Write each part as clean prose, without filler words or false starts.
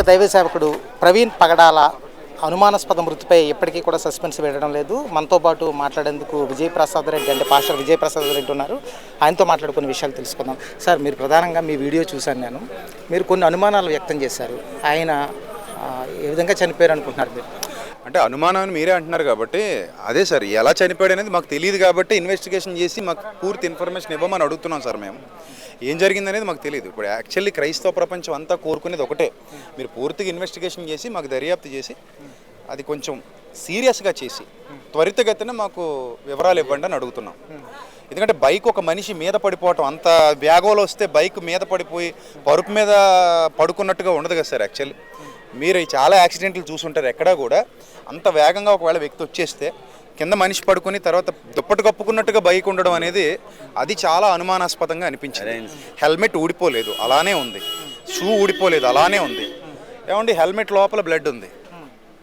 దైవ సేవకుడు ప్రవీణ్ పగడాల అనుమానాస్పద మృతిపై ఎప్పటికీ కూడా సస్పెన్స్ వేయడం లేదు. మనతో పాటు మాట్లాడేందుకు విజయప్రసాద్ రెడ్డి అంటే పాస్టర్ విజయప్రసాద్ రెడ్డి ఉన్నారు. ఆయనతో మాట్లాడుకునే విషయాలు తెలుసుకుందాం. సార్, మీరు ప్రధానంగా మీ వీడియో చూశాను నేను. మీరు కొన్ని అనుమానాలు వ్యక్తం చేశారు. ఆయన ఏ విధంగా చనిపోయారు అనుకుంటున్నారు మీరు? అంటే అనుమానాన్ని మీరే అంటున్నారు కాబట్టి అదే సార్, ఎలా చనిపోయాడు అనేది మాకు తెలియదు కాబట్టి ఇన్వెస్టిగేషన్ చేసి మాకు పూర్తి ఇన్ఫర్మేషన్ ఇవ్వమని అడుగుతున్నాం సార్. మేము ఏం జరిగిందనేది మాకు తెలియదు. ఇప్పుడు యాక్చువల్లీ క్రైస్తవ ప్రపంచం అంతా కోరుకునేది ఒకటే, మీరు పూర్తిగా ఇన్వెస్టిగేషన్ చేసి మాకు దర్యాప్తు చేసి అది కొంచెం సీరియస్గా చేసి త్వరితగతిన మాకు వివరాలు ఇవ్వండి అని అడుగుతున్నాం. ఎందుకంటే బైక్ ఒక మనిషి మీద పడిపోవటం, అంత వేగంలో వస్తే బైక్ మీద పడిపోయి పరుపు మీద పడుకున్నట్టుగా ఉండదు కదా సార్. యాక్చువల్లీ మీరు చాలా యాక్సిడెంట్లు చూసుంటారు, ఎక్కడా కూడా అంత వేగంగా ఒకవేళ వ్యక్తి వచ్చేస్తే కింద మనిషి పడుకుని తర్వాత దుప్పటి కప్పుకున్నట్టుగా బైక్ ఉండడం అనేది అది చాలా అనుమానాస్పదంగా అనిపించింది. హెల్మెట్ ఊడిపోలేదు, అలానే ఉంది. షూ ఊడిపోలేదు, అలానే ఉంది. ఏమండి, హెల్మెట్ లోపల బ్లడ్ ఉంది.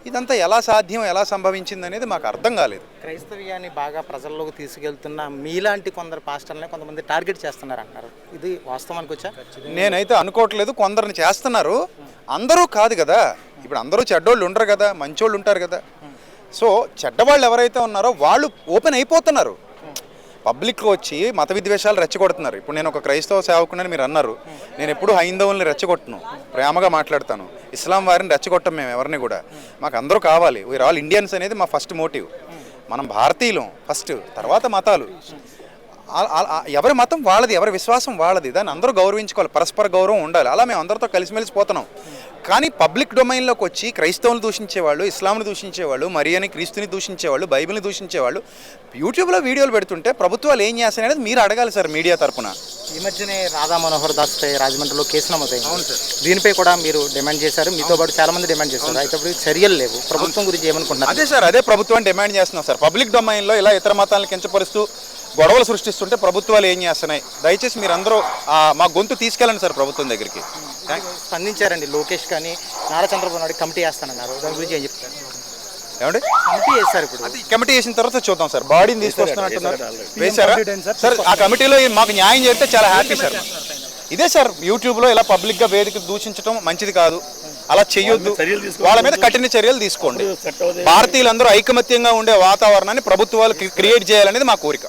ఇదంతా ఎలా సాధ్యం, ఎలా సంభవించింది అనేది మాకు అర్థం కాలేదు. క్రైస్తవ్యాన్ని బాగా ప్రజల్లోకి తీసుకెళ్తున్న మీలాంటి కొందరు పాస్టర్లని కొంతమంది టార్గెట్ చేస్తున్నారు అంటారు. ఇది వాస్తవానికి వచ్చా? నేనైతే అనుకోవట్లేదు. కొందరిని చేస్తున్నారు, అందరూ కాదు కదా. ఇప్పుడు అందరూ చెడ్డోళ్ళు ఉండరు కదా, మంచోళ్ళు ఉంటారు కదా. సో చెడ్డవాళ్ళు ఎవరైతే ఉన్నారో వాళ్ళు ఓపెన్ అయిపోతున్నారు, పబ్లిక్లో వచ్చి మత విద్వేషాలు రెచ్చగొడుతున్నారు. ఇప్పుడు నేను ఒక క్రైస్తవ సేవకునని మీరు అన్నారు. నేను ఎప్పుడు హైందవుల్ని రెచ్చగొట్టను, ప్రేమగా మాట్లాడతాను. ఇస్లాం వారిని రెచ్చగొట్టం మేము ఎవరిని కూడా. మాకు అందరూ కావాలి, వీఆర్ ఆల్ ఇండియన్స్ అనేది మా ఫస్ట్ మోటివ్. మనం భారతీయులం ఫస్ట్, తర్వాత మతాలు. ఎవరి మతం వాళ్ళది, ఎవరి విశ్వాసం వాళ్ళది. దాన్ని అందరూ గౌరవించుకోవాలి, పరస్పర గౌరవం ఉండాలి. అలా మేము అందరితో కలిసిమెలిసిపోతున్నాం. కానీ పబ్లిక్ డొమైన్లోకి వచ్చి క్రైస్తవులను దూషించేవాళ్ళు, ఇస్లాంను దూషించేవాళ్ళు, మరియని క్రీస్తుని దూషించేవాళ్ళు, బైబిల్ని దూషించేవాళ్ళు యూట్యూబ్లో వీడియోలు పెడుతుంటే ప్రభుత్వాలు ఏం చేస్తాయి అనేది మీరు అడగాలి సార్, మీడియా తరఫున. ఈ మధ్యనే రాధా మనోహర్ దాస్ పై రాజమండ్రిలో కేసు నమోదైంది. అవును సార్. దీనిపై కూడా మీరు డిమాండ్ చేశారు, మీతో పాటు చాలా మంది డిమాండ్ చేశారు. అయితే చర్యలు లేవు. ప్రభుత్వం గురించి ఏమనుకుంటున్నారు? అదే సార్, అదే ప్రభుత్వాన్ని డిమాండ్ చేస్తున్నాం సార్. పబ్లిక్ డొమైన్లో ఇలా ఇతర మతాలను కించపరుస్తూ గొడవలు సృష్టిస్తుంటే ప్రభుత్వాలు ఏం చేస్తున్నాయి? దయచేసి మీరు అందరూ మా గొంతు తీసుకెళ్ళండి సార్ ప్రభుత్వం దగ్గరికి. స్పందించారండి లోకేష్ కానీ, నారా చంద్రబాబు నాయుడు కమిటీ వేస్తానన్నారు. దాని గురించి ఏం చెప్తారు? ఏమండి, కమిటీ వేస్తారు. ఇప్పుడు అది కమిటీ వేసిన తర్వాత చూద్దాం సార్. బాడీని తీసుకొస్తున్నట్టున్నారు, వేశారా సార్? ఆ కమిటీలో మాకు న్యాయం చేస్తే చాలా హ్యాపీ సార్. ఇదే సార్, యూట్యూబ్లో ఇలా పబ్లిక్గా వేదిక దూషించడం మంచిది కాదు, అలా చెయ్యొద్దు. వాళ్ళ మీద కఠిన చర్యలు తీసుకోండి. భారతీయులందరూ ఐకమత్యంగా ఉండే వాతావరణాన్ని ప్రభుత్వాలు క్రియేట్ చేయాలనేది మా కోరిక.